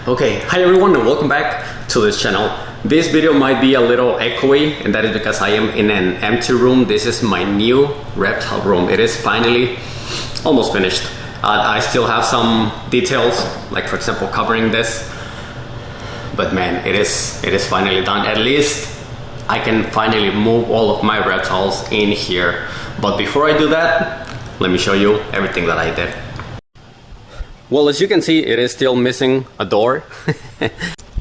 Okay, hi everyone and welcome back to this channel. This video might be a little echoey, and that is because I am in an empty room. This is my new reptile room. It is finally almost finished. I still have some details, like for example covering this, but man, it is finally done. At least I can finally move all of my reptiles in here. But before I do that, let me show you everything that I did. Well, as you can see, it is still missing a door.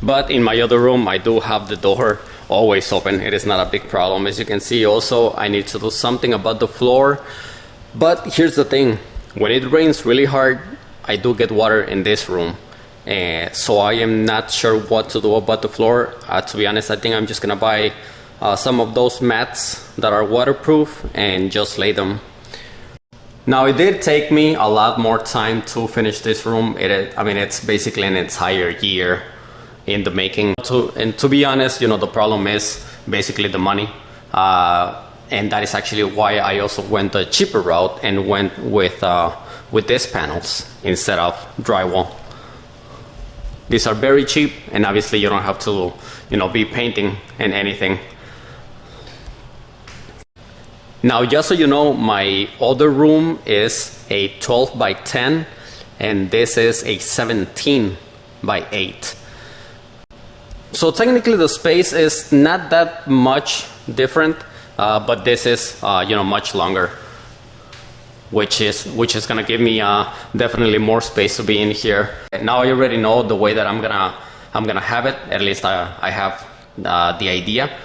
But in my other room, I do have the door always open. It is not a big problem. As you can see, also, I need to do something about the floor. But here's the thing. When it rains really hard, I do get water in this room. So I am not sure what to do about the floor. To be honest, I think I'm just gonna buy some of those mats that are waterproof and just lay them. Now, it did take me a lot more time to finish this room. I mean, it's basically an entire year in the making. And to be honest, you know, the problem is basically the money. And that is actually why I also went the cheaper route and went with these panels instead of drywall. These are very cheap, and obviously you don't have to, you know, be painting and anything. Now, just so you know, my other room is a 12 by 10 and this is a 17 by 8. So technically the space is not that much different, but this is you know, much longer, which is gonna give me definitely more space to be in here. And now I already know the way that I'm gonna have it. At least I have the idea.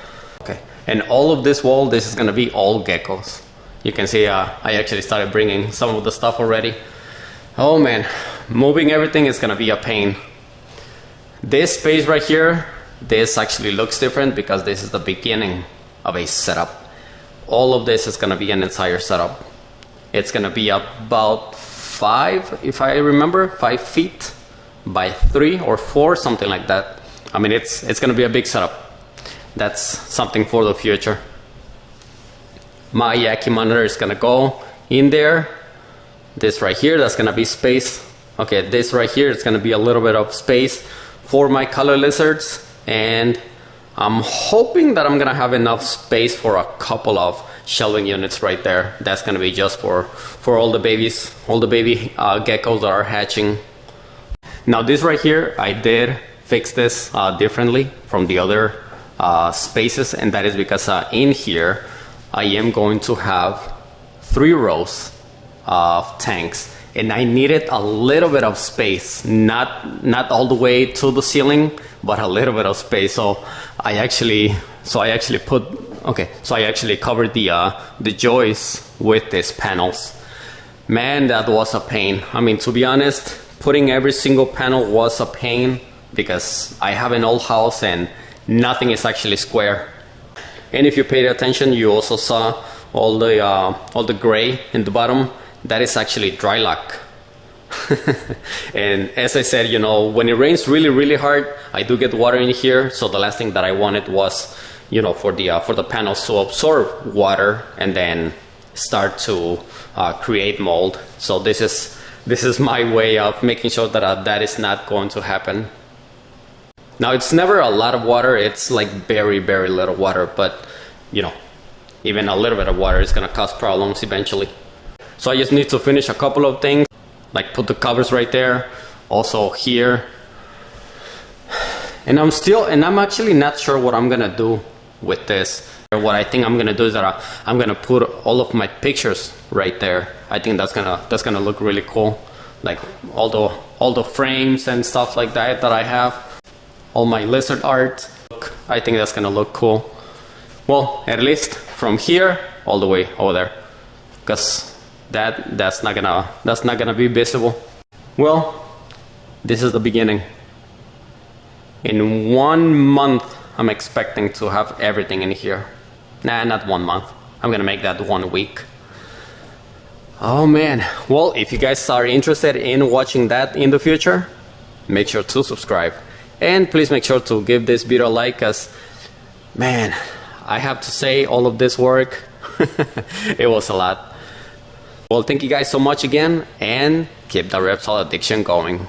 Okay. And all of this wall, this is gonna be all geckos. You can see I actually started bringing some of the stuff already. Oh man, moving everything is gonna be a pain. This space right here, this actually looks different because this is the beginning of a setup. All of this is gonna be an entire setup. It's gonna be about 5, if I remember, 5 feet by 3 or 4, something like that. I mean, it's gonna be a big setup. That's something for the future. My Yaki monitor is gonna go in there. This right here, that's gonna be space. Okay, this right here is gonna be a little bit of space for my color lizards. And I'm hoping that I'm gonna have enough space for a couple of shelving units right there. That's gonna be just for all the babies, all the baby geckos that are hatching. Now this right here, I did fix this differently from the other spaces, and that is because in here I am going to have 3 rows of tanks, and I needed a little bit of space, not all the way to the ceiling, but a little bit of space. So I actually covered the joists with these panels. Man, that was a pain. I mean, to be honest, putting every single panel was a pain because I have an old house and nothing is actually square. And if you paid attention, you also saw all the gray in the bottom. That is actually dry lock. And as I said, you know, when it rains really hard, I do get water in here. So the last thing that I wanted was, you know, for the panels to absorb water and then start to create mold. So this is my way of making sure that that is not going to happen. Now, it's never a lot of water. It's like very little water, but you know, even a little bit of water is gonna cause problems eventually. So I just need to finish a couple of things, like put the covers right there, also here. And I'm actually not sure what I'm gonna do with this. What I think I'm gonna do is that I'm gonna put all of my pictures right there. I think that's gonna look really cool, like all the frames and stuff like that I have. All my lizard art. I think that's gonna look cool. Well, at least from here all the way over there, because that's not gonna be visible. Well, this is the beginning. In 1 month, I'm expecting to have everything in here. Nah, not 1 month. I'm gonna make that 1 week. Oh man. Well, if you guys are interested in watching that in the future, make sure to subscribe. And please make sure to give this video a like, because man, I have to say all of this work, it was a lot. Well, thank you guys so much again, and keep the reptile addiction going.